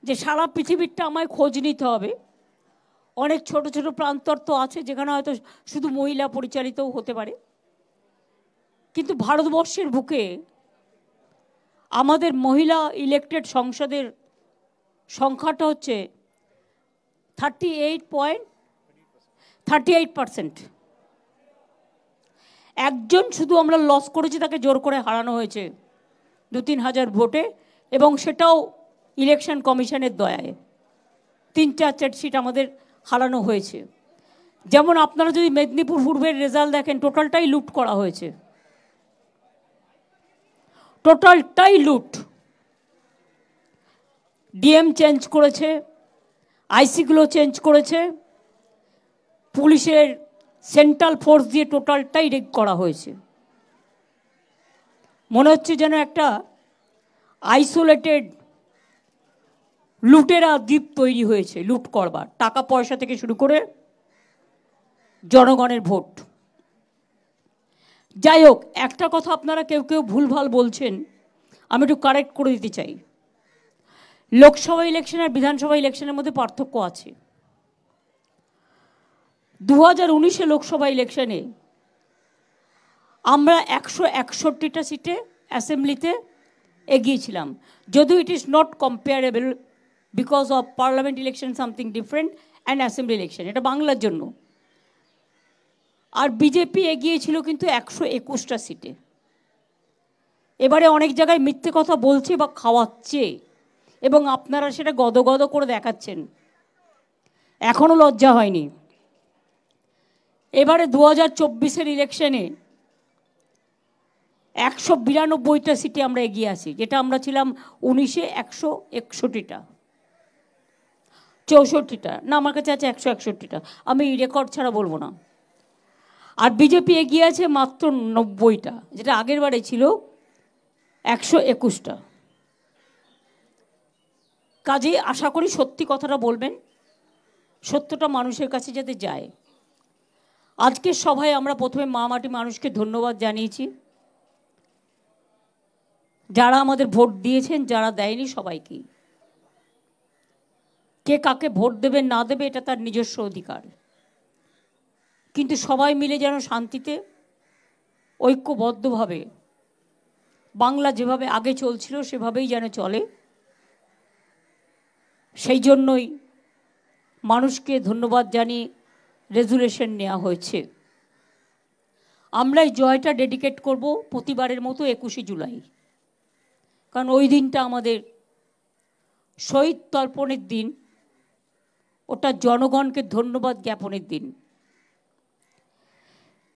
যে সারা পৃথিবীরটা আমায় খোঁজ নিতে হবে। অনেক ছোট ছোট প্রান্তর তো আছে যেখানে হয়তো শুধু মহিলা পরিচালিতও হতে পারে, কিন্তু ভারতবর্ষের বুকে আমাদের মহিলা ইলেক্টেড সংসদের সংখ্যাটা হচ্ছে 38%। একজন শুধু আমরা লস করেছি, তাকে জোর করে হারানো হয়েছে 2-3 হাজার ভোটে, এবং সেটাও ইলেকশন কমিশনের দয়ায় 3-4 সিট আমাদের হারানো হয়েছে। যেমন আপনারা যদি মেদিনীপুর পূর্বের রেজাল্ট দেখেন, টোটালটাই লুট করা হয়েছে, টোটালটাই লুট। ডিএম চেঞ্জ করেছে, আইসিগুলো চেঞ্জ করেছে, পুলিশের সেন্ট্রাল ফোর্স দিয়ে টোটালটাই রেড করা হয়েছে। মনে হচ্ছে যেন একটা আইসোলেটেড লুটেরা দ্বীপ তৈরি হয়েছে লুট করবার, টাকা পয়সা থেকে শুরু করে জনগণের ভোট। যাই হোক, একটা কথা আপনারা কেউ কেউ ভুলভাল বলছেন, আমি একটু কারেক্ট করে দিতে চাই। লোকসভা ইলেকশন আর বিধানসভা ইলেকশনের মধ্যে পার্থক্য আছে। 2019 লোকসভা ইলেকশনে আমরা 161টা সিটে অ্যাসেম্বলিতে এগিয়েছিলাম, যদিও it is not comparable because of parliament election something different and assembly election, এটা বাংলার জন্য। আর বিজেপি এগিয়েছিল কিন্তু 121টা সিটে। এবারে অনেক জায়গায় মিথ্যে কথা বলছে বা খাওয়াচ্ছে, এবং আপনারা সেটা গদগদ করে দেখাচ্ছেন, এখনও লজ্জা হয়নি। এবারে 2024 ইলেকশনে 192টা সিটে আমরা এগিয়ে আছি, যেটা আমরা ছিলাম 19-এ 161টা, 64টা না, আমার কাছে আছে 161টা, আমি রেকর্ড ছাড়া বলবো না। আর বিজেপি এগিয়ে আছে মাত্র 90টা, যেটা আগের বারে ছিল 121টা। কাজেই আশা করি সত্যি কথাটা বলবেন, সত্যটা মানুষের কাছে যাতে যায়। আজকের সভায় আমরা প্রথমে মা মাটি মানুষকে ধন্যবাদ জানিয়েছি, যারা আমাদের ভোট দিয়েছেন, যারা দেয়নি সবাইকে। কে কাকে ভোট দেবে না দেবে এটা তার নিজস্ব অধিকার, কিন্তু সবাই মিলে যেন শান্তিতে ঐক্যবদ্ধভাবে বাংলা যেভাবে আগে চলছিল সেভাবেই যেন চলে, সেই জন্যই মানুষকে ধন্যবাদ জানিয়ে রেজুলেশন নেওয়া হয়েছে। আমরা এই জয়টা ডেডিকেট করব প্রতিবারের মতো 21শে জুলাই, কারণ ওই দিনটা আমাদের শহীদ তর্পণের দিন, ওটা জনগণকে ধন্যবাদ জ্ঞাপনের দিন।